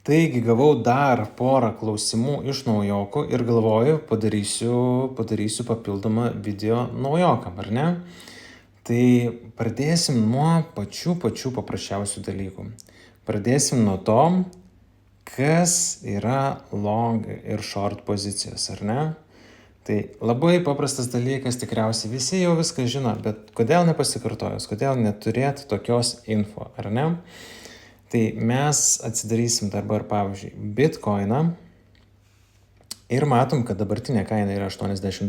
Taigi gavau dar porą klausimų iš naujokų ir galvoju, padarysiu papildomą video naujokam, ar ne? Tai pradėsim nuo pačių paprasčiausių dalykų. Pradėsim nuo to, kas yra long ir short pozicijos, ar ne? Tai labai paprastas dalykas, tikriausiai visi jau viską žino, bet kodėl nepasikartojus, kodėl neturėt tokios info, ar ne? Tai mes atsidarysim dabar, pavyzdžiui, Bitcoiną ir matom, kad dabartinė kaina yra $82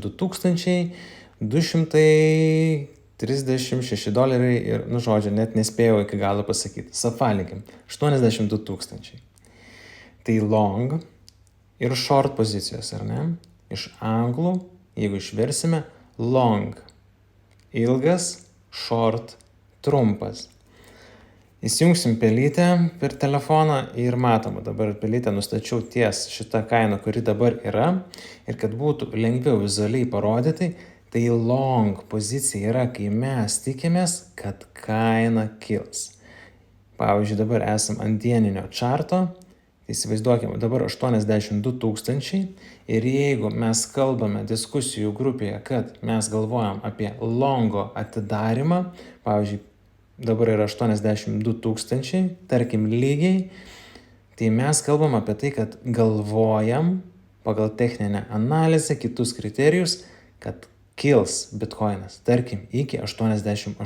236 ir, žodžiu, net nespėjau iki galo pasakyti. Sapfalikim, 82 000. Tai long ir short pozicijos, ar ne? Iš anglų, jeigu išversime, long ilgas, short trumpas. Įsijungsim pelytę per telefoną ir matom, dabar pelytę nustačiau ties šitą kainą, kuri dabar yra, ir kad būtų lengviau vizualiai parodyti, tai long pozicija yra, kai mes tikimės, kad kaina kils. Pavyzdžiui, dabar esam ant dieninio čarto, tai įsivaizduokime, dabar 82 000 ir jeigu mes kalbame diskusijų grupėje, kad mes galvojam apie longo atidarimą, pavyzdžiui, dabar yra 82 000, tarkim lygiai, tai mes kalbam apie tai, kad galvojam pagal techninę analizę, kitus kriterijus, kad kils bitkoinas, tarkim, iki 88.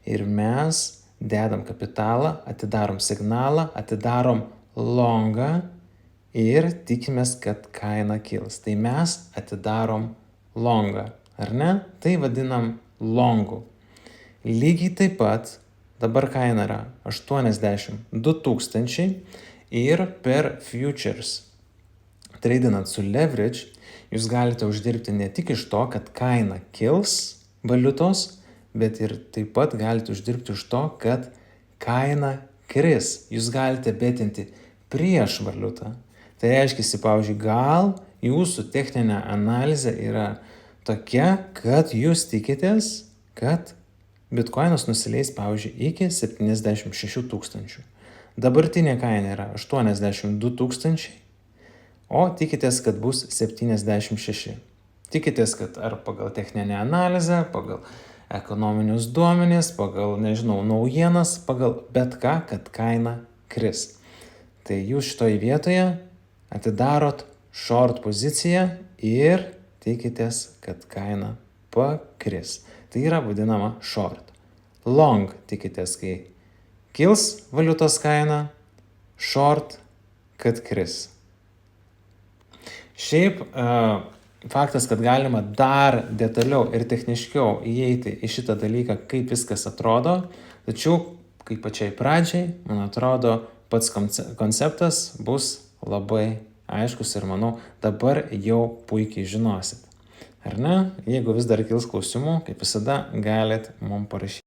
Ir mes dedam kapitalą, atidarom signalą, atidarom longą ir tikimės, kad kaina kils. Tai mes atidarom longą, ar ne? Tai vadinam longu. Lygiai taip pat dabar kaina yra 82 000 ir per futures, treidinant su leverage, jūs galite uždirbti ne tik iš to, kad kaina kils valiutos, bet ir taip pat galite uždirbti iš to, kad kaina kris. Jūs galite betinti prieš valiutą. Tai reiškia, pavyzdžiui, gal jūsų techninė analizė yra tokia, kad jūs tikitės, kad bitkoinas nusileis, pavyzdžiui, iki 76 000. Dabartinė kaina yra 82 000, o tikitės, kad bus 76. Tikitės, kad ar pagal techninę analizę, pagal ekonominius duomenis, pagal, naujienas, pagal bet ką, kad kaina kris. Tai jūs šitoje vietoje atidarot short poziciją ir tikitės, kad kaina pakris. Tai yra vadinama short. Long tikitės, kai kils valiutos kaina, short, kad kris. Šiaip faktas, kad galima dar detaliau ir techniškiau įeiti į šitą dalyką, kaip viskas atrodo, tačiau kaip pačiai pradžiai, man atrodo, pats konceptas bus labai aiškus ir manau, dabar jau puikiai žinosit. Ar ne? Jeigu vis dar kils klausimų, kaip visada, galit mums parašyti.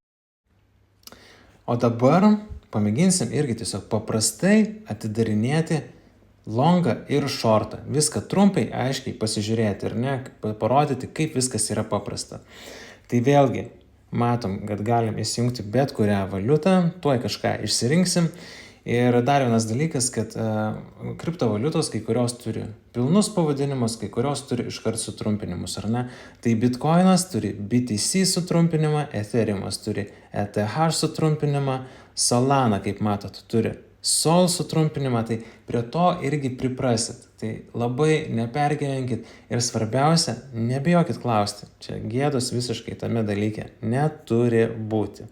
O dabar pamėginsim irgi tiesiog paprastai atidarinėti longą ir shortą. Viską trumpai, aiškiai pasižiūrėti ir ne, parodyti, kaip viskas yra paprasta. Tai vėlgi, matom, kad galim įsijungti bet kurią valiutą, tuoj kažką išsirinksim. Ir dar vienas dalykas, kad kriptovaliutos kai kurios turi pilnus pavadinimus, kai kurios turi iškart sutrumpinimus, ar ne? Tai Bitcoinas turi BTC sutrumpinimą, Ethereumas turi ETH sutrumpinimą, Solana, kaip matot, turi Sol sutrumpinimą, tai prie to irgi priprasit. Tai labai nepergyvenkit ir svarbiausia, nebijokit klausti. Čia gėdos visiškai tame dalyke neturi būti.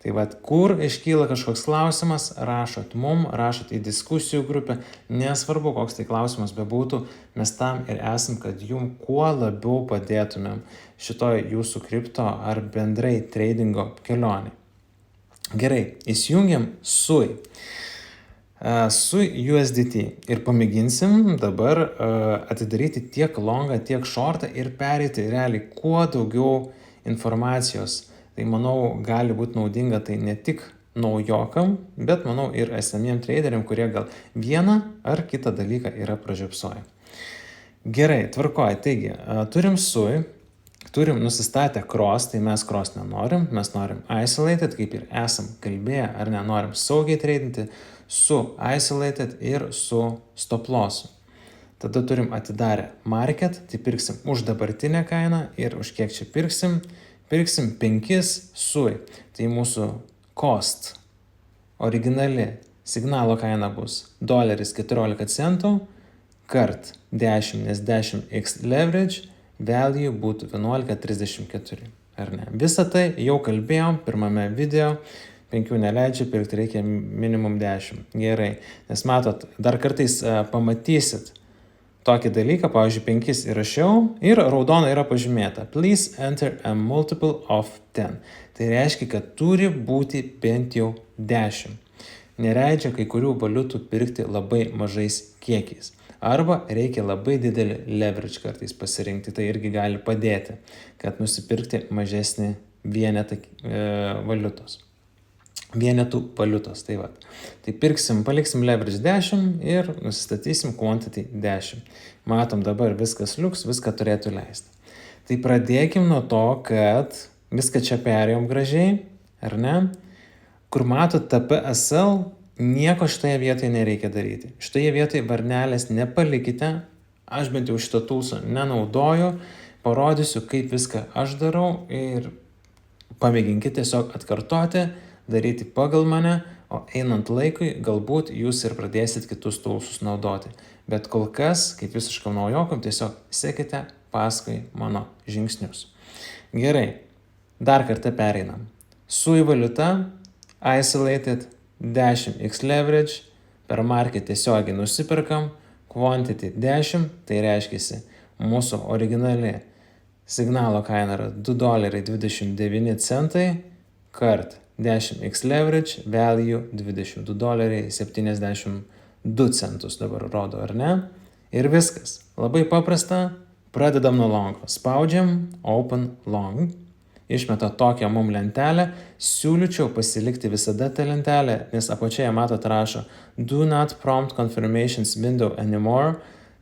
Tai vat, kur iškyla kažkoks klausimas, rašot mum, rašot į diskusijų grupę, nesvarbu, koks tai klausimas bebūtų, mes tam ir esam, kad jum kuo labiau padėtumėm šitoj jūsų kripto ar bendrai tradingo kelionė. Gerai, įsijungiam SUI. SUI USDT ir pamėginsim dabar atidaryti tiek longą, tiek shortą ir pereiti realiai kuo daugiau informacijos. Tai manau, gali būti naudinga tai ne tik naujokam, bet manau ir esamiem traderiam, kurie gal vieną ar kitą dalyką yra pražiopsoję. Gerai, tvarkoj. Taigi, turim SUI, turim nusistatę cross, tai mes cross nenorim, mes norim isolated, kaip ir esam kalbėję, ar nenorim saugiai tradinti, su isolated ir su stop lossu. Tada turim atidarę market, tai pirksim už dabartinę kainą ir už kiek čia pirksim. Pirksim 5 sui. Tai mūsų cost, originali signalo kaina bus $14 kart 10, nes 10x leverage value būtų 11.34. Ar ne? Visą tai jau kalbėjom pirmame video. 5 neleidžia pirkti, reikia minimum 10. Gerai, nes matot, dar kartais pamatysit tokį dalyką, pavyzdžiui, 5 įrašiau ir raudona yra pažymėta. Please enter a multiple of 10. Tai reiškia, kad turi būti bent jau 10. Nereikia kai kurių valiutų pirkti labai mažais kiekiais. Arba reikia labai didelį leverage kartais pasirinkti. Tai irgi gali padėti, kad nusipirkti mažesnį vienetą valiutos. Vienetų valiutos, tai va. Tai paliksim leverage 10 ir nusistatysim quantity 10. Matom dabar viskas liuks, viską turėtų leisti. Tai pradėkim nuo to, kad viską čia perėjom gražiai, ar ne? Kur matot TPSL, nieko šitoje vietoje nereikia daryti. Šitoje vietoje varnelės nepalikite, aš bent jau šito toolso nenaudoju, parodysiu, kaip viską aš darau ir pamėginkite tiesiog atkartoti, daryti pagal mane, o einant laikui galbūt jūs ir pradėsit kitus toolsus naudoti. Bet kol kas, kaip visiškam naujokam, tiesiog sekite paskui mano žingsnius. Gerai, dar kartą pereinam. Sui valiuta, isolated, 10x leverage, per market tiesiogiai nusipirkam, quantity 10, tai reiškia mūsų originali signalo kaina yra $2.29 kart 10x leverage, value $22.72 dabar rodo, ar ne? Ir viskas. Labai paprasta, pradedam nuo longo. Spaudžiam open long, išmeta tokią mum lentelę, siūlyčiau pasilikti visada tą lentelę, nes apačioje matot rašo do not prompt confirmations window anymore,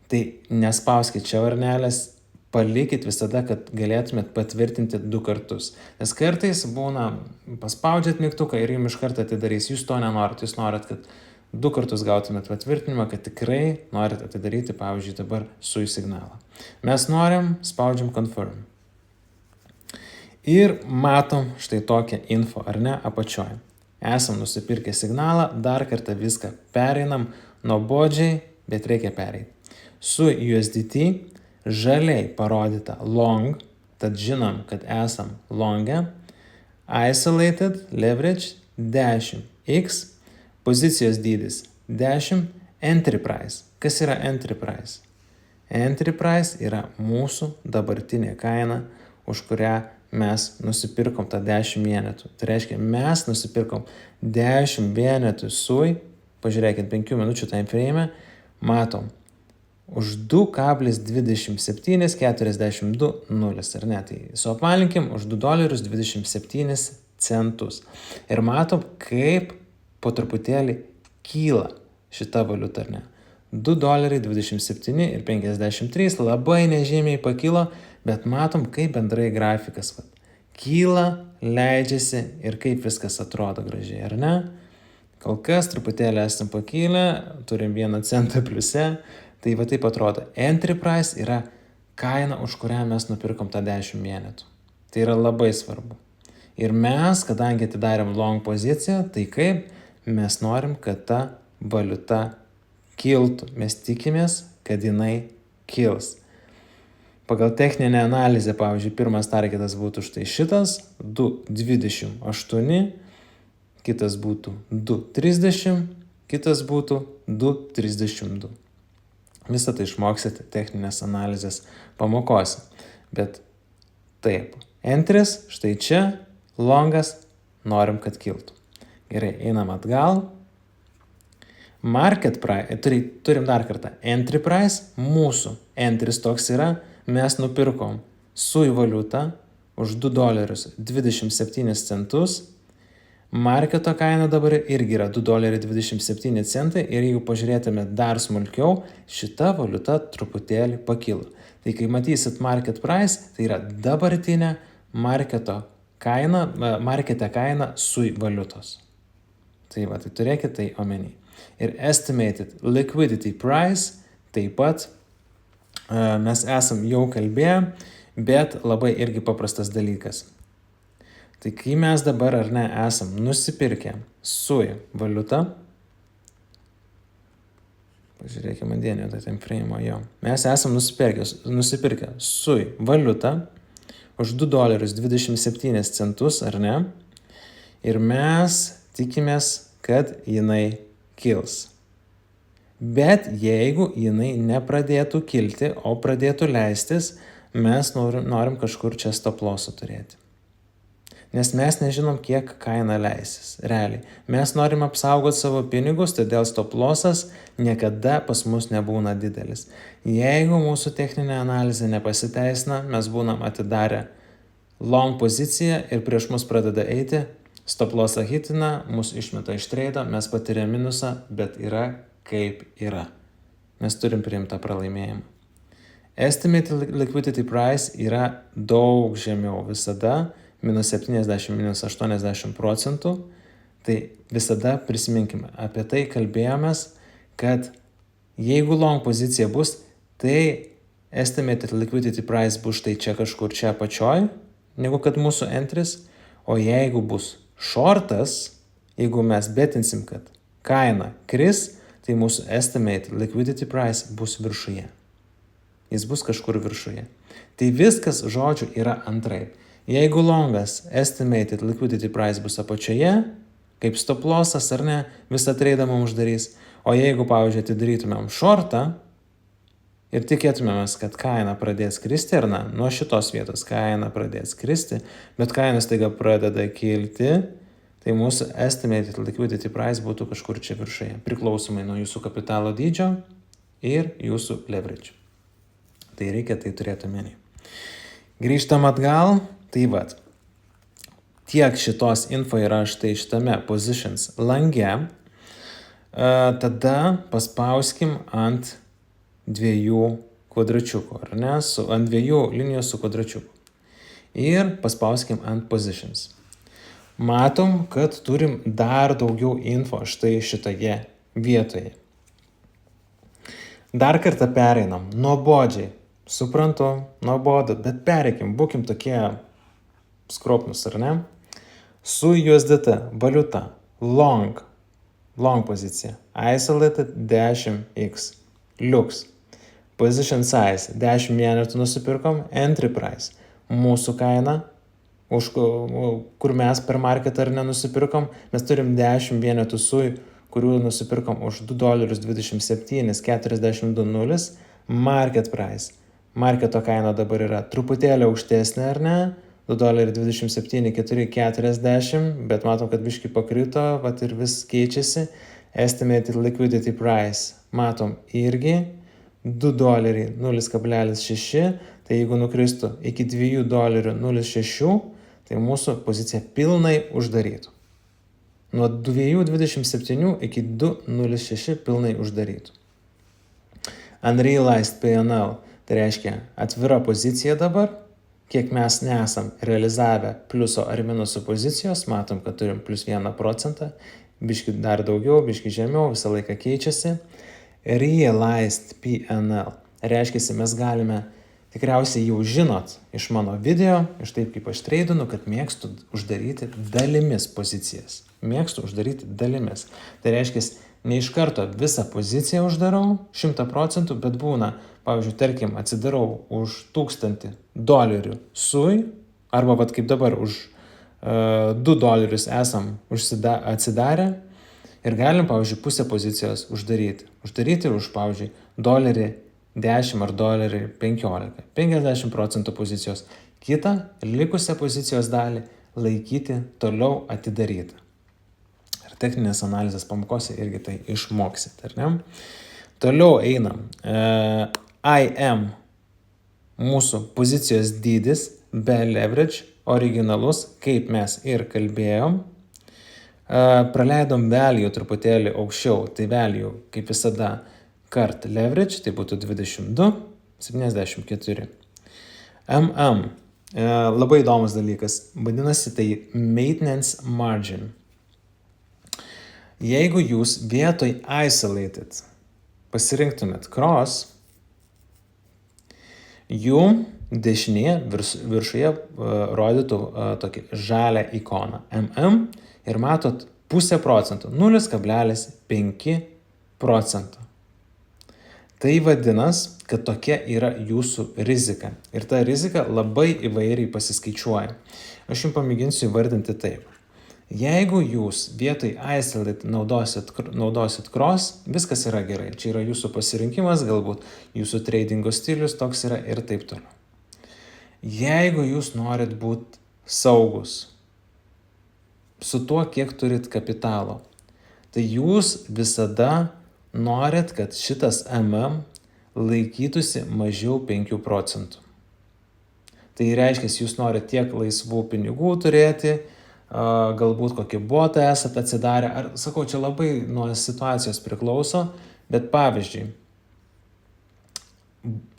tai nespauskit čia varnelės, palikit visada, kad galėtumėt patvirtinti 2 kartus. Nes kartais būna, paspaudžiat mygtuką ir jums iš karto atidarys. Jūs to nenorit, jūs norit, kad 2 kartus gautumėt patvirtinimą, kad tikrai norit atidaryti, pavyzdžiui, dabar sui signalą. Mes norim, spaudžiam confirm. Ir matom štai tokią info, ar ne, apačioje. Esam nusipirkę signalą, dar kartą viską pereinam, nuobodžiai, bet reikia pereiti. Su USDT žaliai parodyta long, tad žinom, kad esam longe, isolated leverage 10x, pozicijos dydis 10, entry price. Kas yra entry price? Entry price yra mūsų dabartinė kaina, už kurią mes nusipirkom tą 10 vienetų. Tai reiškia, mes nusipirkom 10 vienetų sui, pažiūrėkit, 5 minučių time frame, matom, už 2,2742, ar ne? Tai suapvalinkim už $2.27. Ir matom, kaip po truputėlį kyla šita valiuta, ar ne? $2.2753 labai nežymiai pakilo, bet matom, kaip bendrai grafikas kyla, leidžiasi ir kaip viskas atrodo gražiai, ar ne? Kol kas truputėlį esam pakylę, turim 1 centą pliuse. Tai va taip atrodo. Entry price yra kaina, už kurią mes nupirkom tą 10 vienetų. Tai yra labai svarbu. Ir mes, kadangi atidarėm long poziciją, tai kaip mes norim, kad ta valiuta kiltų. Mes tikimės, kad jinai kils. Pagal techninę analizę, pavyzdžiui, pirmas targetas būtų štai šitas, 2.28, kitas būtų 2.30, kitas būtų 2.32. Visą tai išmoksite techninės analizės pamokose. Bet taip, entris, štai čia, longas, norim, kad kiltų. Gerai, einam atgal. Market price, turim dar kartą. Entry price, mūsų entris toks yra, mes nupirkom sui valiutą už $2.27. Marketo kaina dabar irgi yra $2.27 ir jeigu pažiūrėtume dar smulkiau, šita valiuta truputėlį pakilo. Tai kai matysit market price, tai yra dabartinė markete kaina sui valiutos. Tai va, tai turėkit tai omeny. Ir estimated liquidity price taip pat mes esam jau kalbėję, bet labai irgi paprastas dalykas. Tai kai mes dabar ar ne esam nusipirkę SUI valiutą, pažiūrėkime dienio tą time frame, jo. Mes esam nusipirkę SUI valiutą už $2.27, ar ne? Ir mes tikimės, kad jinai kils. Bet jeigu jinai nepradėtų kilti, o pradėtų leistis, mes norim kažkur čia stop lossą turėti. Nes mes nežinom, kiek kaina leisis, realiai. Mes norim apsaugoti savo pinigus, todėl stop lossas niekada pas mus nebūna didelis. Jeigu mūsų techninė analizė nepasiteisina, mes būnam atidarę long poziciją ir prieš mus pradeda eiti, stop lossą hitina, mus išmeta iš treido, mes patiriam minusą, bet yra kaip yra. Mes turim priimtą pralaimėjimą. Estimated liquidity price yra daug žemiau visada, minus 70, minus 80%. Tai visada prisiminkime, apie tai kalbėjomės, kad jeigu long pozicija bus, tai estimated liquidity price bus štai čia kažkur čia apačioj, negu kad mūsų entris, o jeigu bus shortas, jeigu mes betinsim, kad kaina kris, tai mūsų estimated liquidity price bus viršuje. Jis bus kažkur viršuje. Tai viskas, žodžiu, yra antraip. Jeigu longas estimated liquidity price bus apačioje, kaip stop lossas ar ne, visą treidą mums uždarys. O jeigu, pavyzdžiui, atidarytumėm shortą ir tikėtumėmės, kad kaina pradės kristi, ar ne, nuo šitos vietos kaina pradės kristi, bet kaina staiga pradeda kilti, tai mūsų estimated liquidity price būtų kažkur čia viršuje, priklausomai nuo jūsų kapitalo dydžio ir jūsų leverage. Tai reikia tai turėti omeny. Grįžtam atgal, tai vat. Tiek šitos info yra štai šitame positions lange. Tada paspauskim ant dviejų kvadračiukų, ar ne? Ant dviejų linijų su kvadračiuku. Ir paspauskim ant positions. Matom, kad turim dar daugiau info štai šitoje vietoje. Dar kartą pereinam, nuobodžiai. Suprantu, nuobodu, bet pereikim, būkim tokie skropnus, ar ne? Su USDT valiuta, long pozicija, isolated 10x, liuks, position size, 10 vienetų nusipirkom, entry price, mūsų kaina, kur mes per marketą ar nenusipirkom, mes turim 10 vienetų SUI, kurių nusipirkom už $2.27.42, market price. Marketo kaina dabar yra truputėlį aukštesnė, ar ne? $2.27.40, bet matom, kad biškai pakrito, vat ir vis keičiasi. Estimated liquidity price, matom irgi $2.0.6, tai jeigu nukristų iki $2.06, tai mūsų pozicija pilnai uždarytų. Nuo 2.27 iki 2.06 pilnai uždarytų. Unrealized P&L, tai reiškia atvira pozicija dabar, kiek mes nesam realizavę pliuso ar minuso pozicijos, matom, kad turim plus 1%, biški dar daugiau, biški žemiau, visą laiką keičiasi. Realized P&L, reiškia, mes galime, tikriausiai jau žinot iš mano video, iš taip kaip aš treidinu, kad mėgstu uždaryti dalimis pozicijas. Mėgstu uždaryti dalimis. Tai reiškia, ne iš karto visą poziciją uždarau 100%, bet būna, pavyzdžiui, tarkim, atsidarau už $1,000 SUI, arba vat kaip dabar už $2 esam atsidarę ir galim, pavyzdžiui, pusę pozicijos uždaryti. Uždaryti už, pavyzdžiui, $10 ar $15. 50% pozicijos. Kitą likusią pozicijos dalį laikyti toliau atidarytą. Ir techninės analizės pamokose irgi tai išmoksit, ar ne? Toliau einam. IM mūsų pozicijos dydis be leverage, originalus, kaip mes ir kalbėjom. Praleidom value truputėlį aukščiau, tai value, kaip visada, kart leverage, tai būtų 22,74. Labai įdomus dalykas, vadinasi tai maintenance margin. Jeigu jūs vietoj isolated pasirinktumėt cross, jum dešinėje viršuje rodytų tokį žalią ikoną MM ir matot 0,5%, 0,5%. Tai vadinas, kad tokia yra jūsų rizika. Ir ta rizika labai įvairiai pasiskaičiuoja. Aš jums pamėginsiu įvardinti taip. Jeigu jūs vietoj isolate naudosit cross, viskas yra gerai. Čia yra jūsų pasirinkimas, galbūt jūsų tradingo stilius toks yra ir taip toliau. Jeigu jūs norit būti saugus su tuo, kiek turit kapitalo, tai jūs visada norit, kad šitas MM laikytųsi mažiau 5%. Tai reiškia, jūs norit tiek laisvų pinigų turėti, galbūt kokį botą esat atsidarę, ar sakau, čia labai nuo situacijos priklauso, bet pavyzdžiui,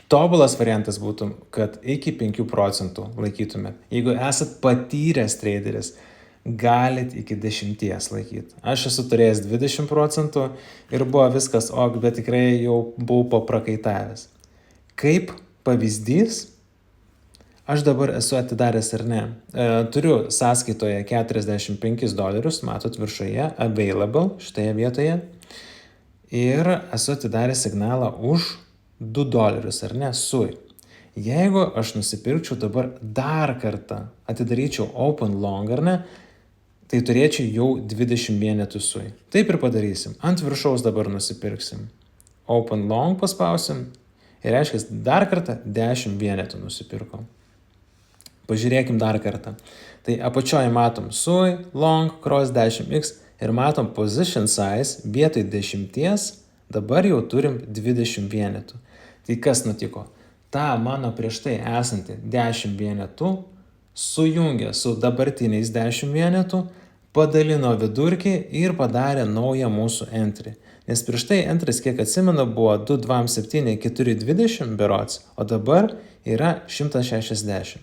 tobulas variantas būtų, kad iki 5% laikytumėt. Jeigu esat patyręs traderis, galit iki 10 laikyti. Aš esu turėjęs 20% ir buvo viskas ok, bet tikrai jau buvau paprakaitavęs. Kaip pavyzdys, aš dabar esu atidaręs ar ne. Turiu sąskaitoje $45, matot viršuje, available šitoje vietoje. Ir esu atidaręs signalą už $2, ar ne, SUI. Jeigu aš nusipirkčiau dabar dar kartą, atidaryčiau open long, ar ne, tai turėčiau jau 20 vienetų SUI. Taip ir padarysim. Ant viršaus dabar nusipirksim. Open long paspausim ir reiškia, dar kartą 10 vienetų nusipirkom. Pažiūrėkim dar kartą. Tai apačioje matom SUI, long, cross 10x ir matom position size vietoj 10, dabar jau turim 20 vienetų. Tai kas nutiko? Ta mano prieš tai esanti 10 vienetų sujungė su dabartiniais 10 vienetų, padalino vidurkį ir padarė naują mūsų entry. Nes prieš tai entris, kiek atsimenu, buvo 227, 420 berods, o dabar yra 160.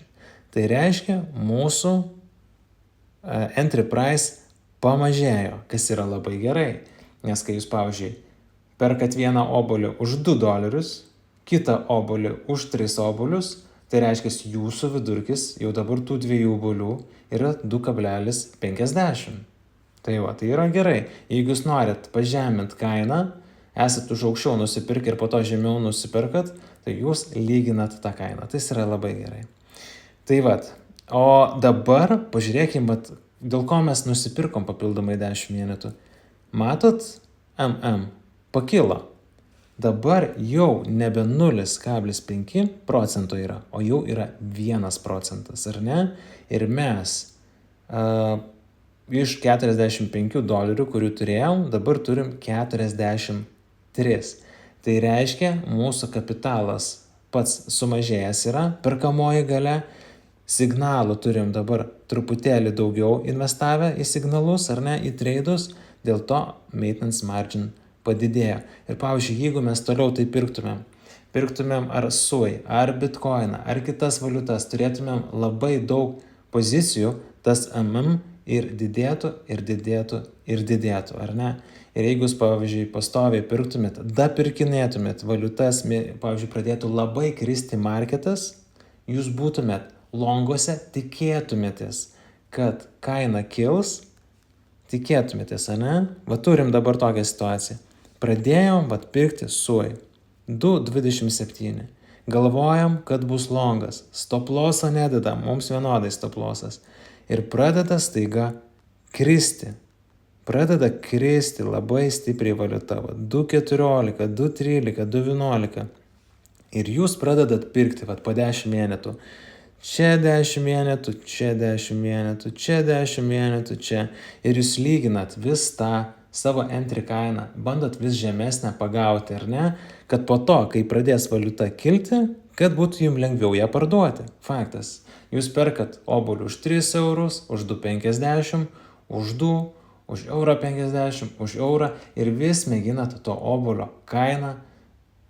Tai reiškia, mūsų entry price pamažėjo, kas yra labai gerai. Nes kai jūs, pavyzdžiui, perkat vieną obuolį už $2, kitą obuolį už 3 obuolius, tai reiškia, jūsų vidurkis jau dabar tų dviejų obuolių yra 2,50. Tai yra gerai. Jeigu jūs norit pažemint kainą, esat už aukščiau nusipirkę ir po to žemiau nusiperkat, tai jūs lyginat tą kainą. Tai yra labai gerai. Tai o dabar pažiūrėkim, dėl ko mes nusipirkom papildomai 10 vienetų. Matot, MM pakilo. Dabar jau nebe 0,5% yra, o jau yra 1%, ar ne? Ir mes iš $45, kurių turėjom, dabar turim 43. Tai reiškia, mūsų kapitalas pats sumažėjęs yra, perkamoji galia, signalų turim dabar truputėlį daugiau investavę į signalus, ar ne, į treidus, dėl to maintenance margin padidėjo. Ir pavyzdžiui, jeigu mes toliau tai pirktumėm ar SUI, ar bitcoiną, ar kitas valiutas, turėtumėm labai daug pozicijų, tas MM ir didėtų, ir didėtų, ir didėtų, ar ne? Ir jeigu jūs, pavyzdžiui, pastoviai pirktumėt, dapirkinėtumėt valiutas, pavyzdžiui, pradėtų labai kristi marketas, jūs būtumėt longuose, tikėtumėtės, kad kaina kils, tikėtumėtės, ane? Turim dabar tokią situaciją. Pradėjom pirkti SUI 2,27. Galvojam, kad bus longas. Stop lossą nededam, mums vienodai stop lossas. Ir pradeda staiga kristi. Pradeda kristi labai stipriai valiuta. 2,14, 2,13, 2,11. Ir jūs pradedat pirkti po 10 vienetų. Čia 10 vienetų, čia 10 vienetų, čia 10 vienetų, čia. Ir jūs lyginat vis tą savo entry kainą, bandot vis žemesnę pagauti, ar ne? Kad po to, kai pradės valiuta kilti, kad būtų jums lengviau ją parduoti. Faktas. Jūs perkat obuolių už 3 eurus, už 2,50, už 2, už 1,50, už eurą ir vis mėginat to obuolio kainą,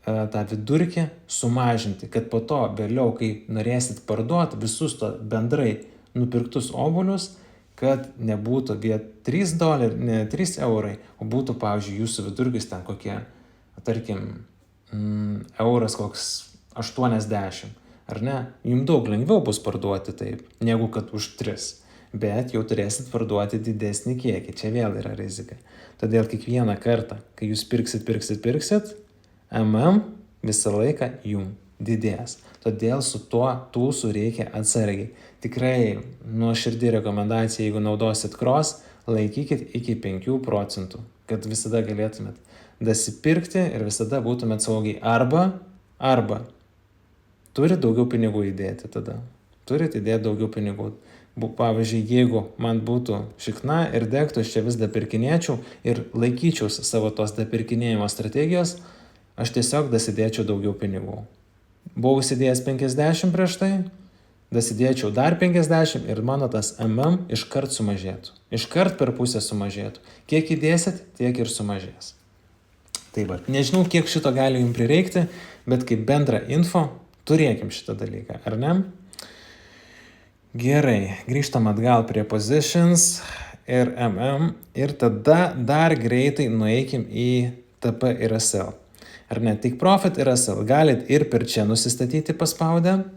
tą vidurkį sumažinti, kad po to vėliau, kai norėsit parduoti visus to bendrai nupirktus obuolius, kad nebūtų $3, ne 3 eurai, o būtų, pavyzdžiui, jūsų vidurkis ten kokie, tarkim, euras koks 80, ar ne? Jums daug lengviau bus parduoti taip, negu kad už 3, bet jau turėsit parduoti didesnį kiekį, čia vėl yra rizika. Todėl kiekvieną kartą, kai jūs pirksit, visą laiką jums didės. Todėl su tuo tūlsu reikia atsargiai. Tikrai nuoširdį rekomendacija, jeigu naudosit cross, laikykit iki 5%, kad visada galėtumėt dasipirkti ir visada būtumėt saugiai. Arba turit daugiau pinigų įdėti tada. Turit įdėti daugiau pinigų. Pavyzdžiui, jeigu man būtų šikna ir degtų, aš čia vis dapirkinėčiau ir laikyčiaus savo tos dapirkinėjimo strategijos, aš tiesiog dasidėčiau daugiau pinigų. Buvau įsidėjęs 50 prieš tai, dasidėčiau dar 50 ir mano tas iškart sumažėtų. Iškart per pusę sumažėtų. Kiek įdėsit, tiek ir sumažės. Tai va, nežinau, kiek šito gali jums prireikti, bet kaip bendra info, turėkim šitą dalyką, ar ne? Gerai, grįžtam atgal prie positions ir ir tada dar greitai nueikim į TP ir SL. Ar ne, tik profit ir SL. Galit ir per čia nusistatyti paspaudę,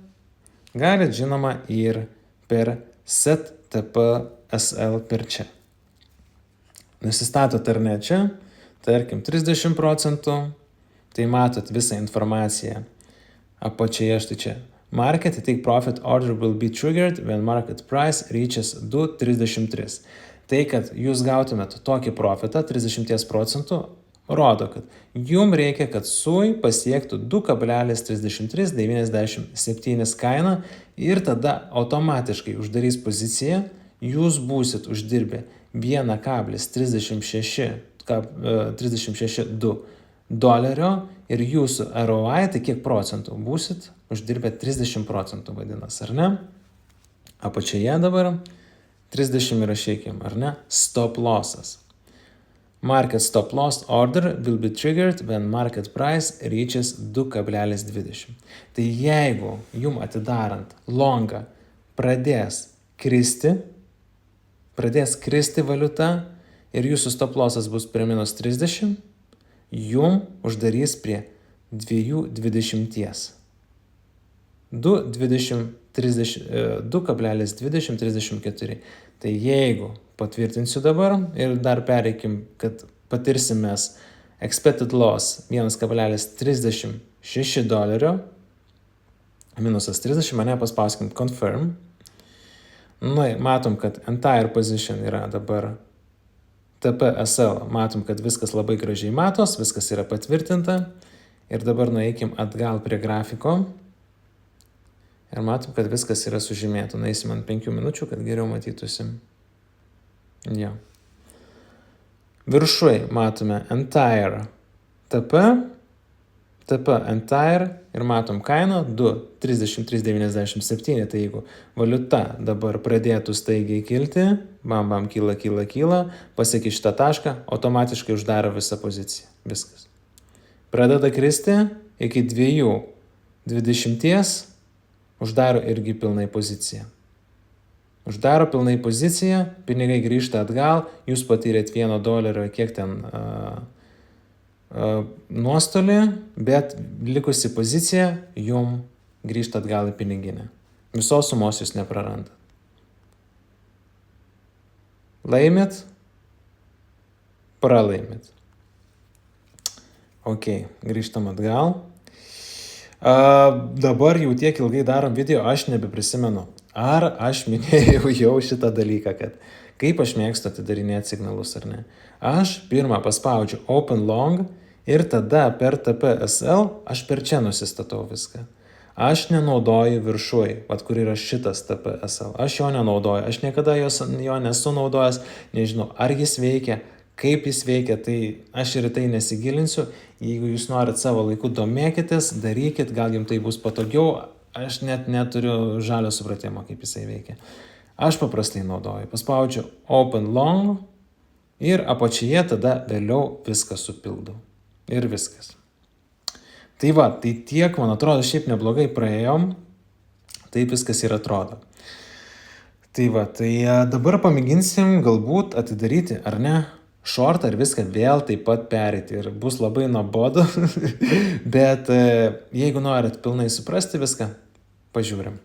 galit žinoma ir per set TP SL per čia. Nusistatot ar ne čia, tarkim 30%, tai matot visą informaciją apačioje štai čia. Market take profit order will be triggered when market price reaches 2.33. Tai, kad jūs gautumėt tokį profitą 30%, rodo, kad jums reikia, kad SUI pasiektų 2,3397 kainą ir tada automatiškai uždarys poziciją, jūs būsit uždirbę 1,36 dolerio ir jūsų ROI, tai kiek procentų būsit uždirbę 30% vadinas, ar ne? Apačioje dabar 30 įrašykim, ar ne? Stop lossas. Market stop loss order will be triggered when market price reaches 2,20. Tai jeigu jum atidarant longą pradės kristi valiuta ir jūsų stop lossas bus prie -30, jum uždarys prie 2,20. 2,2034. Tai jeigu patvirtinsiu dabar ir dar pereikim, kad patirsimės expected loss 1,36 dolerio, minusas 30, mane paspauskim confirm. Matom, kad entire position yra dabar TPSL, matom, kad viskas labai gražiai matos, viskas yra patvirtinta. Ir dabar nueikim atgal prie grafiko. Ir matom, kad viskas yra sužymėta. Nueisim ant 5 minučių, kad geriau matytusim. Jo. Viršui matome entire TP entire ir matom kainą 2,3397. Tai jeigu valiuta dabar pradėtų staigiai kilti, bam, kyla, pasiekia šitą tašką, automatiškai uždaro visą poziciją. Viskas. Pradeda kristi iki 2,20, uždaro irgi pilnai poziciją. Uždaro pilnai poziciją, pinigai grįžta atgal, jūs patyrėt $1, kiek ten nuostolį, bet likusi pozicija jum grįžta atgal į piniginę. Visos sumos jūs neprarandat. Laimit, pralaimit. Ok, grįžtam atgal. Dabar jau tiek ilgai darom video, aš nebeprisimenu. Ar aš minėjau jau šitą dalyką, kad kaip aš mėgstu atidarinėti signalus ar ne. Aš pirmą paspaudžiu Open Long ir tada per TPSL aš per čia nusistatau viską. Aš nenaudoju viršui, kur yra šitas TPSL. Aš jo nenaudoju, aš niekada jo nesu naudojęs, nežinau, ar jis veikia, kaip jis veikia, tai aš ir tai nesigilinsiu. Jeigu jūs norit savo laiku domėkitės, darykit, gal jums tai bus patogiau. Aš net neturiu žalio supratimo, kaip jisai veikia. Aš paprastai naudoju. Paspaudžiu Open Long ir apačioje tada vėliau viską supildau. Ir viskas. Tai va, tai tiek, man atrodo, šiaip neblogai praėjom. Taip viskas ir atrodo. Tai va, tai dabar pamėginsim galbūt atidaryti, ar ne, shortą ir viską vėl taip pat pereiti ir bus labai nuobodu, bet jeigu norit pilnai suprasti viską, pažiūrim.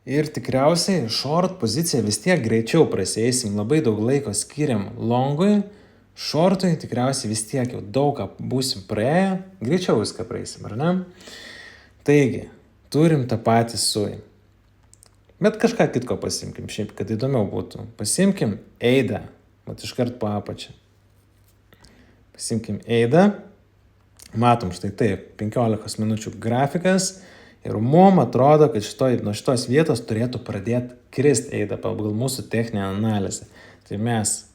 Ir tikriausiai short poziciją vis tiek greičiau prasieisim, labai daug laiko skiriam longui, shortui tikriausiai vis tiek jau daug ką būsim praėję, greičiau viską praeisim, ar ne? Taigi, turim tą patį sui. Bet kažką kitko pasimkim, šiaip, kad įdomiau būtų. Pasimkim eidą, mat iškart po apačią. Pasimkim eidą, matom štai taip, 15 minučių grafikas ir mum atrodo, kad nuo šitos vietos turėtų pradėti krist eidą pagal mūsų techninę analizę. Tai mes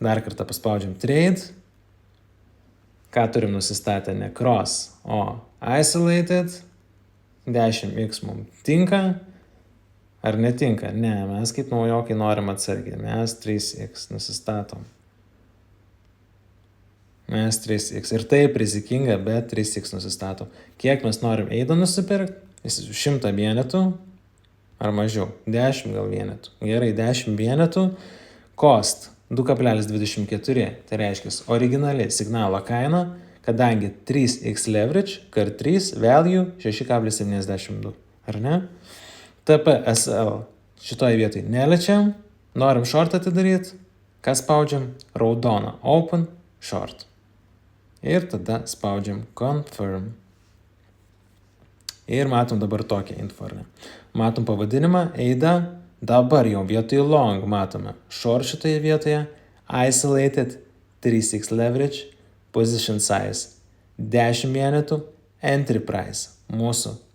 dar kartą paspaudžiam trade, ką turim nusistatę, ne cross, o isolated, 10x mums tinka, ar netinka? Ne, mes kaip naujokai norim atsargiai, mes 3x nusistatom. Mes 3x ir taip rizikinga, bet 3x nusistatom. Kiek mes norim eidą nusipirkti? 100 vienetų ar mažiau? 10 gal vienetų. Gerai, 10 vienetų. Cost 2,24. Tai reiškia originali signalo kaina, kadangi 3x leverage kart 3 value 6,72. Ar ne? TPSL šitoje vietoje neliečiam, norim short atidaryti, ką spaudžiam? Raudoną open short. Ir tada spaudžiam confirm. Ir matom dabar tokią info. Matom pavadinimą, eidą, dabar jau vietoj long matome short šitoje vietoje, isolated, 3x leverage, position size, 10 vienetų, entry price, mūsų.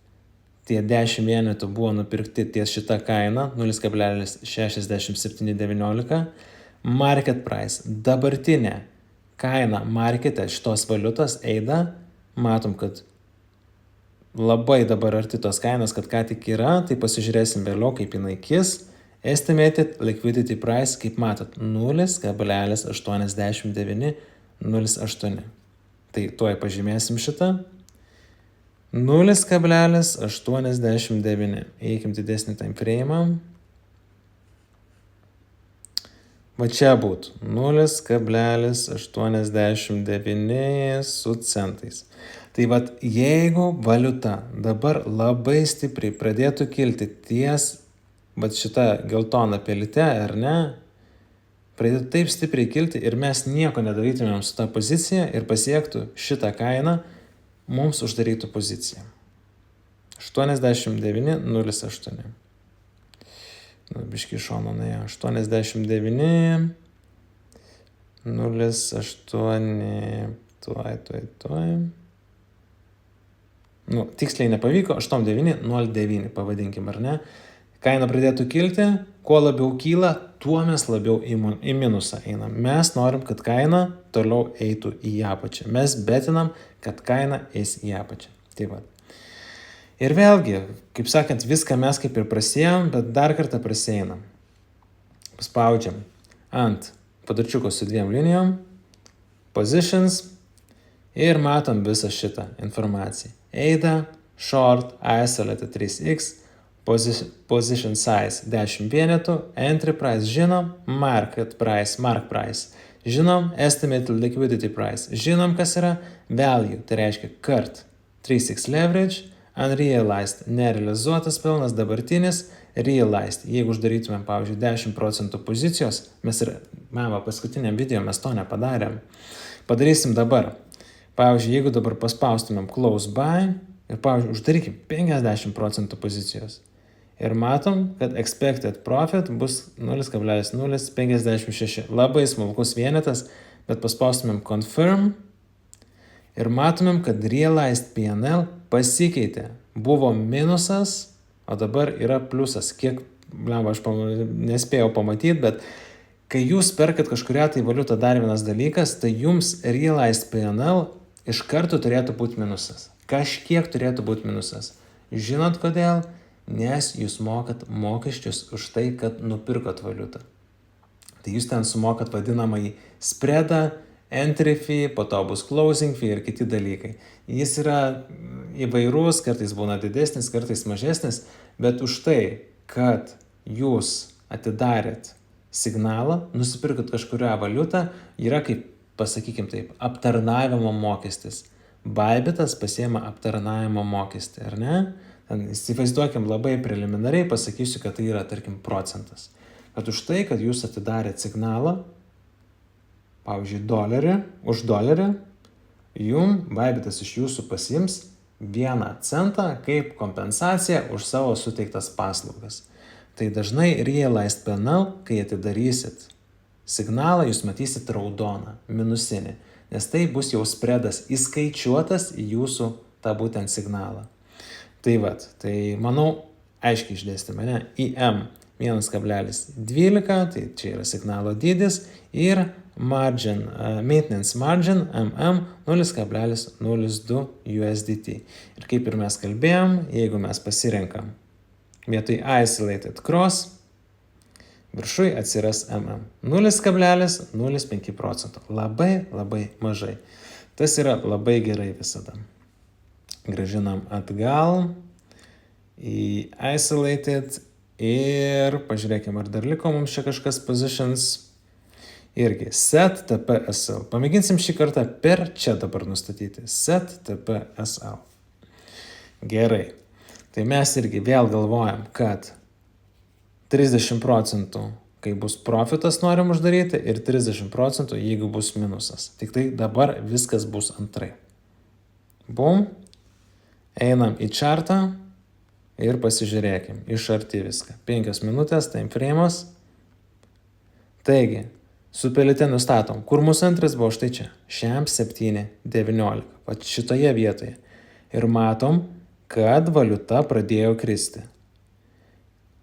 Tie 10 vienetų buvo nupirkti ties šitą kainą 0,6719. Market price, dabartinė kaina markete šitos valiutos eidą, matom, kad labai dabar arti tos kainos, kad ką tik yra, tai pasižiūrėsim vėliau, kaip jinai kis. Estimated liquidity price, kaip matot, 0,8908. Tai tuoj pažymėsim šitą. 0,89. Eikim didesnį time frame. Va čia būtų 0,89 su centais. Tai vat, jeigu valiuta dabar labai stipriai pradėtų kilti ties vat šitą geltoną pelytę, ar ne, pradėtų taip stipriai kilti ir mes nieko nedarytumėm su tą pozicija ir pasiektų šitą kainą, mums uždarytų poziciją. 89,08. Biškai šono nuėjo. 89,08. Tuoj. Tiksliai nepavyko. 89,09 pavadinkim, ar ne? Kaina pradėtų kilti. Kuo labiau kyla, tuo mes labiau į minusą einam. Mes norim, kad kaina toliau eitų į apačią. Mes betinam, kad kaina eis į apačią. Tai va. Ir vėlgi, kaip sakant, viską mes kaip ir prasėjom, bet dar kartą prasėjam. Spaudžiam ant padarčiuko su 2 linijom, positions ir matom visą šitą informaciją. Eida, short, isolated 3x, position size 10 vienetų, entry price žinom, market price žinom, estimated liquidity price žinom, kas yra, value, tai reiškia kart 3x leverage, unrealized, nerealizuotas pelnas, dabartinis, realized. Jeigu uždarytumėm, pavyzdžiui, 10% pozicijos, mes ir, paskutiniam video mes to nepadarėm. Padarysim dabar. Pavyzdžiui, jeigu dabar paspaustumėm close buy ir, pavyzdžiui, uždarykim 50% pozicijos. Ir matom, kad expected profit bus 0,056. Labai smulkus vienetas, bet paspaustumėm confirm ir matomėm, kad realized P&L pasikeitė. Buvo minusas, o dabar yra pliusas. Kiek, aš nespėjau pamatyti, bet kai jūs perkat kažkurią tai valiutą, dar vienas dalykas, tai jums realized P&L iš karto turėtų būti minusas. Kažkiek turėtų būti minusas. Žinot kodėl? Nes jūs mokat mokesčius už tai, kad nupirkot valiutą. Tai jūs ten sumokat vadinamąjį spreadą, entry fee, po to bus closing fee ir kiti dalykai. Jis yra įvairus, kartais būna didesnis, kartais mažesnis, bet už tai, kad jūs atidarėt signalą, nusipirkot kažkurią valiutą, yra kaip, pasakykim taip, aptarnavimo mokestis. Bybitas pasiema aptarnavimo mokestį, ar ne? Įsivaizduokim labai preliminariai, pasakysiu, kad tai yra, tarkim, procentas. Kad už tai, kad jūs atidarėt signalą, pavyzdžiui, už dolerį, jum Bybitas iš jūsų pasiims 1 centą kaip kompensacija už savo suteiktas paslaugas. Tai dažnai realized PNL, kai atidarysit signalą, jūs matysit raudoną, minusinį, nes tai bus jau spreadas įskaičiuotas į jūsų tą būtent signalą. Tai vat, tai manau, aiškiai išdėstėme, ne? IM 1,12, tai čia yra signalo dydis ir margin, maintenance margin, MM 0,02 USDT. Ir kaip ir mes kalbėjom, jeigu mes pasirenkam vietoj isolated cross, viršui atsiras MM 0,05%. Labai mažai. Tas yra labai gerai visada. Grąžinam atgal į isolated ir pažiūrėkime, ar dar liko mums čia kažkas positions. Irgi set TPSL. Pamėginsim šį kartą per čia dabar nustatyti. Set TPSL. Gerai. Tai mes irgi vėl galvojam, kad 30% kai bus profitas norim uždaryti ir 30% jeigu bus minusas. Tik tai dabar viskas bus antrai. Bum. Einam į chartą ir pasižiūrėkim. Iš arti viską. 5 minutės, time frame'as. Taigi, su pelite nustatom, kur mūsų antras buvo štai čia. Šiam 7,19. Pat šitoje vietoje. Ir matom, kad valiuta pradėjo kristi.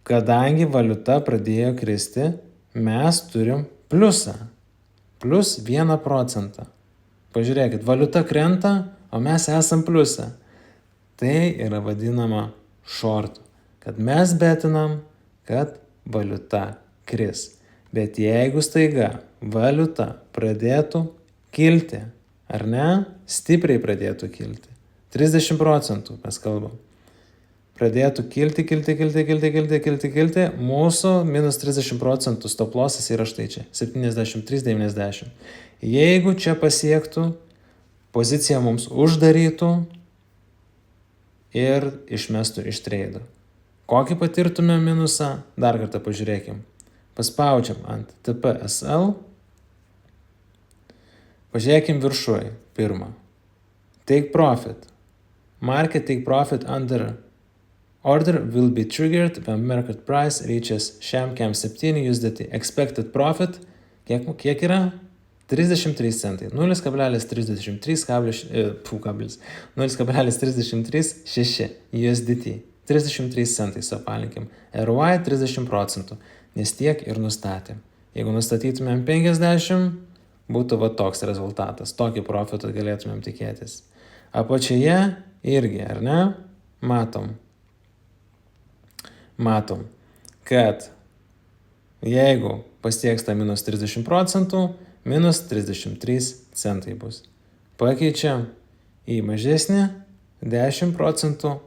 Kadangi valiuta pradėjo kristi, mes turim pliusą. Plus 1%. Pažiūrėkit, valiuta krenta, o mes esam pliusą. Tai yra vadinama shortu. Kad mes betinam, kad valiuta kris. Bet jeigu staiga valiuta pradėtų kilti, ar ne, stipriai pradėtų kilti, 30% mes kalbam, pradėtų kilti, mūsų minus 30% stop lossas yra štai čia, 73,90. Jeigu čia pasiektų, pozicija mums uždarytų ir išmestų iš treido. Kokį patirtume minusą? Dar kartą pažiūrėkim. Paspaudžiam ant TPSL. Pažiūrėkim viršuoj. Pirmą. Take profit. Market take profit under order will be triggered when market price reaches šiam 7 USDT. Expected profit. Kiek yra? 33 centai. 0,33 USDT. 33 centai suapalinkim. ROI 30%. Nes tiek ir nustatėm. Jeigu nustatytumėm 50, būtų va toks rezultatas. Tokį profitą galėtumėm tikėtis. Apačioje irgi, ar ne? Matom, kad jeigu pasieks tą minus 30%, minus 33 centai bus. Pakeičiam į mažesnį 10%,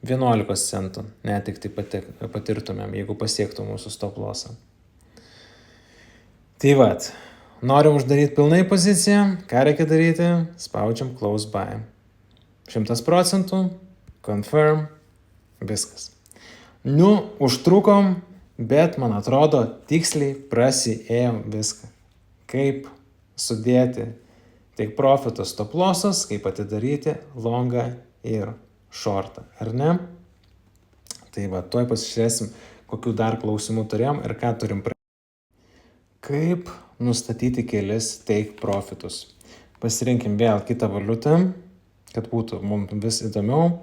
11 centų. Net tik tai patirtumėm, jeigu pasiektų mūsų stop lossą. Tai vat, norim uždaryti pilnai poziciją. Ką reikia daryti? Spaudžiam close buy. 100%, confirm, viskas. Užtrukom, bet man atrodo tiksliai prasiėjom viską. Kaip sudėti tiek profitus stop lossas, kaip atidaryti longą ir shortą, ar ne? Tai va, tuoj pasižiūrėsim, kokių dar klausimų turėjom ir ką turim pradėti. Kaip nustatyti kelis take profitus? Pasirinkim vėl kitą valiutą, kad būtų mums vis įdomiau.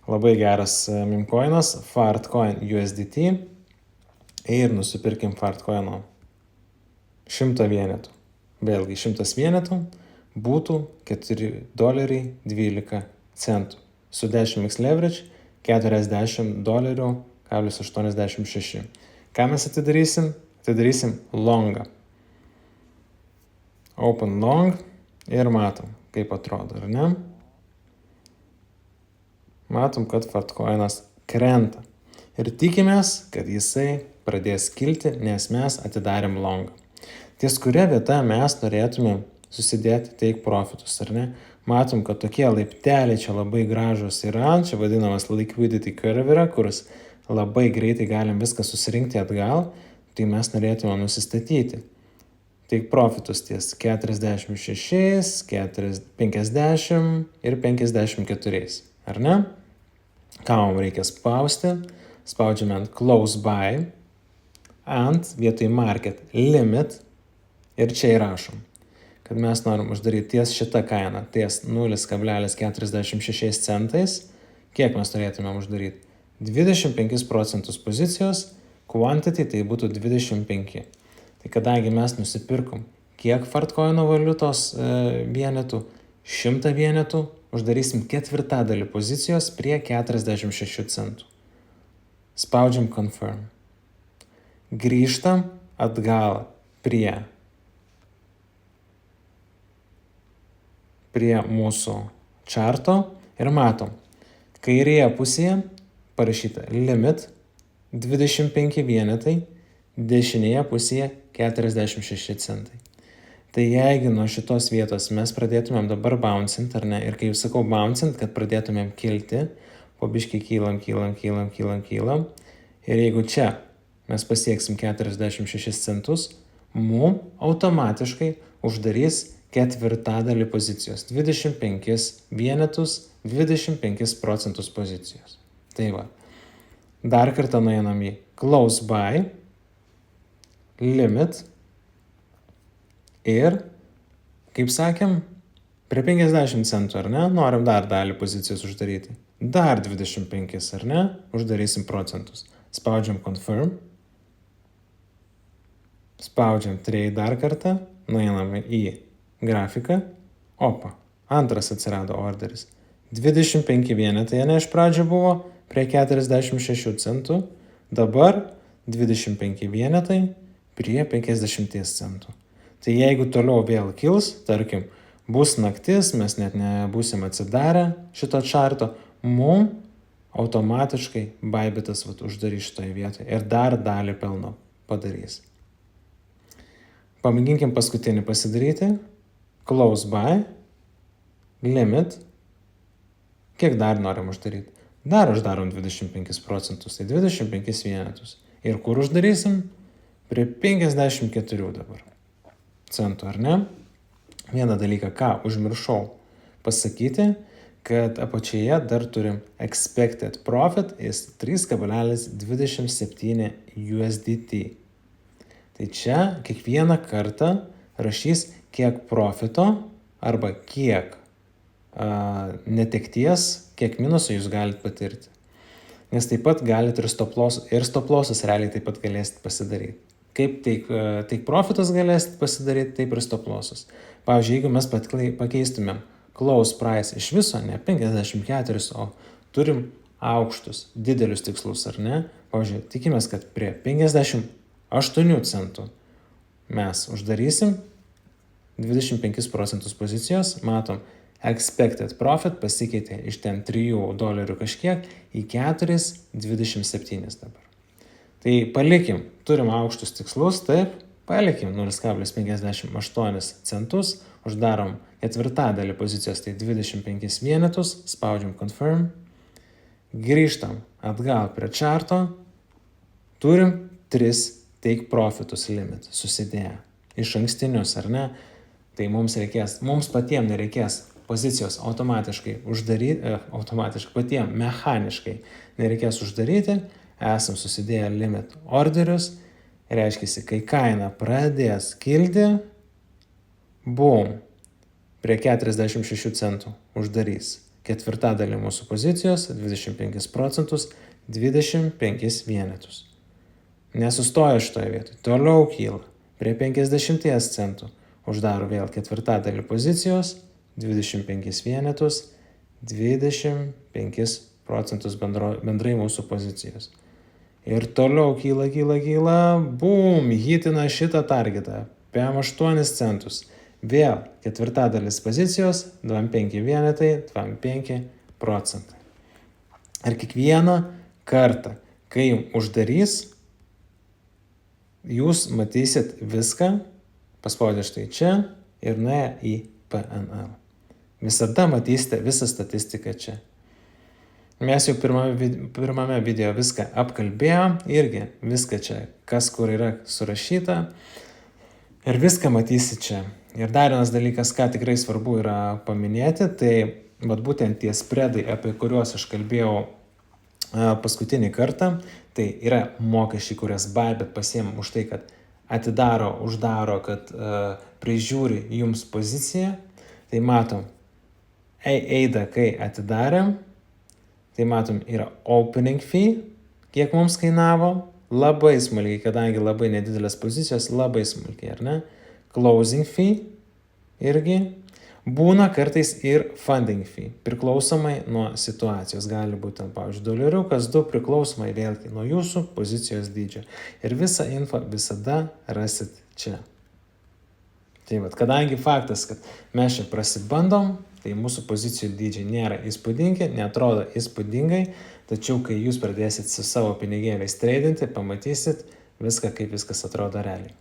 Labai geras meme-coinas, Fartcoin USDT. Ir nusipirkim Fartcoino 100 vienetų. Vėlgi 100 vienetų būtų $4.12 su 10x leverage $40.86. Ką mes atidarysim? Atidarysim longą. Open long ir matom, kaip atrodo, ar ne? Matom, kad Fartcoinas krenta. Ir tikimės, kad jisai pradės kilti, nes mes atidarėm longą. Ties kuria vieta mes norėtume susidėti take profitus, ar ne? Matom, kad tokie laipteliai čia labai gražus yra, čia vadinamas liquidity curve yra, kuris labai greitai galim viską susirinkti atgal, tai mes norėtume nusistatyti. Take profitus ties 46, 50 ir 54, ar ne? Ką mums reikia spausti? Spaudžiame ant close by, ant vietoj market limit ir čia įrašom, kad mes norim uždaryti ties šitą kainą, ties 0,46 centais. Kiek mes turėtume uždaryti? 25% pozicijos, quantity tai būtų 25. Tai kadangi mes nusipirkom kiek Fartcoino valiutos vienetų, 100 vienetų, uždarysim ketvirtadalį pozicijos prie 46 centų. Spaudžiam confirm. Grįžtam atgal prie mūsų čarto ir matom, kairėje pusėje parašyta limit 25 vienetai, dešinėje pusėje 46 centai. Tai jeigu nuo šitos vietos mes pradėtumėm dabar bouncint, ar ne, ir kai jau sakau bouncint, kad pradėtumėm kilti, po biškį kylam, ir jeigu čia mes pasieksim 46 centus, mum automatiškai uždarys ketvirtadalį pozicijos, 25 vienetus, 25% pozicijos. Tai va, dar kartą nueinam į close by, limit ir, kaip sakėm, prie 50 centų, ar ne, norim dar dalį pozicijos uždaryti. Dar 25, ar ne, uždarysim procentus. Spaudžiam confirm, spaudžiam trade dar kartą, nueiname į grafiką, opa, antras atsirado orderis. 25 vienetai, ne, iš pradžio buvo prie 46 centų, dabar 25 vienetai prie 50 centų. Tai jeigu toliau vėl kils, tarkim, bus naktis, mes net nebūsim atsidarę šito čarto, mum automatiškai Bybitas uždarys šitoje vietoje ir dar dalį pelno padarys. Pamėginkim paskutinį pasidaryti. Close by, limit. Kiek dar norim uždaryti? Dar uždarom 25%, tai 25 vienetus. Ir kur uždarysim? Prie 54 dabar centų, ar ne? Vieną dalyką, ką užmiršau pasakyti, kad apačioje dar turim expected profit is 3,27 USDT. Tai čia kiekvieną kartą rašys, kiek profito arba kiek netekties, kiek minusų jūs galite patirti. Nes taip pat galite ir stop lossus realiai taip pat galėsite pasidaryti. Kaip take profitas galėsite pasidaryti, taip ir stop lossus. Pavyzdžiui, jeigu mes pakeistumėm close price iš viso, ne 54, o turim aukštus, didelius tikslus, ar ne? Pavyzdžiui, tikimės, kad prie 58 centų mes uždarysim 25% pozicijos, matom, expected profit pasikeitė iš ten $3 kažkiek į 4,27 dabar. Tai palikim, turim aukštus tikslus, taip, palikim 0,58 centus, uždarom ketvirtadalį pozicijos, tai 25 vienetus, spaudžiam confirm, grįžtam atgal prie čarto, turim 3 take profitus limit susidėję, iš ankstinius, ar ne, tai mums patiems nereikės pozicijos automatiškai uždaryti, patiems mechaniškai nereikės uždaryti, esam susidėję limit orderius, reiškia, kai kaina pradės kilti, bum, prie 46 centų uždarys ketvirtadalį mūsų pozicijos, 25%, 25 vienetus. Nesustoja šitoje vietoje, toliau kyla, prie 50 centų uždaro vėl ketvirtadalį pozicijos, 25 vienetus, 25% bendrai mūsų pozicijos. Ir toliau kyla, bum, hitina šitą targetą, PM8 centus. Vėl ketvirtadalis pozicijos, 25 vienetai, 25%. Ir kiekvieną kartą, Kai jums uždarys, jūs matysit viską, paspaudę štai čia ir nuėję į PNL. Visada matysite visą statistiką čia. Mes jau pirmame video viską apkalbėjom, irgi viską čia, kas kur yra surašyta ir viską matysi čia. Ir dar vienas dalykas, ką tikrai svarbu yra paminėti, tai būtent tie spredai, apie kuriuos aš kalbėjau paskutinį kartą, tai yra mokesčiai, kurias Bybit pasiėmė už tai, kad atidaro, uždaro, kad prižiūri jums poziciją. Tai matom, AIDA, kai atidarėm, tai matom, yra opening fee, kiek mums kainavo, labai smulkiai, kadangi labai nedidelės pozicijos, labai smulkiai, ar ne? Closing fee irgi. Būna kartais ir funding fee, priklausomai nuo situacijos. Gali būti, pavyzdžiui, $1, 2 priklausomai vėlgi nuo jūsų pozicijos dydžio. Ir visą info visada rasit čia. Tai kadangi faktas, kad mes čia prasibandom, tai mūsų pozicijų dydžiai nėra įspūdingi, netrodo įspūdingai, tačiau kai jūs pradėsit su savo pinigėliais treidinti, pamatysit viską, kaip viskas atrodo realiai.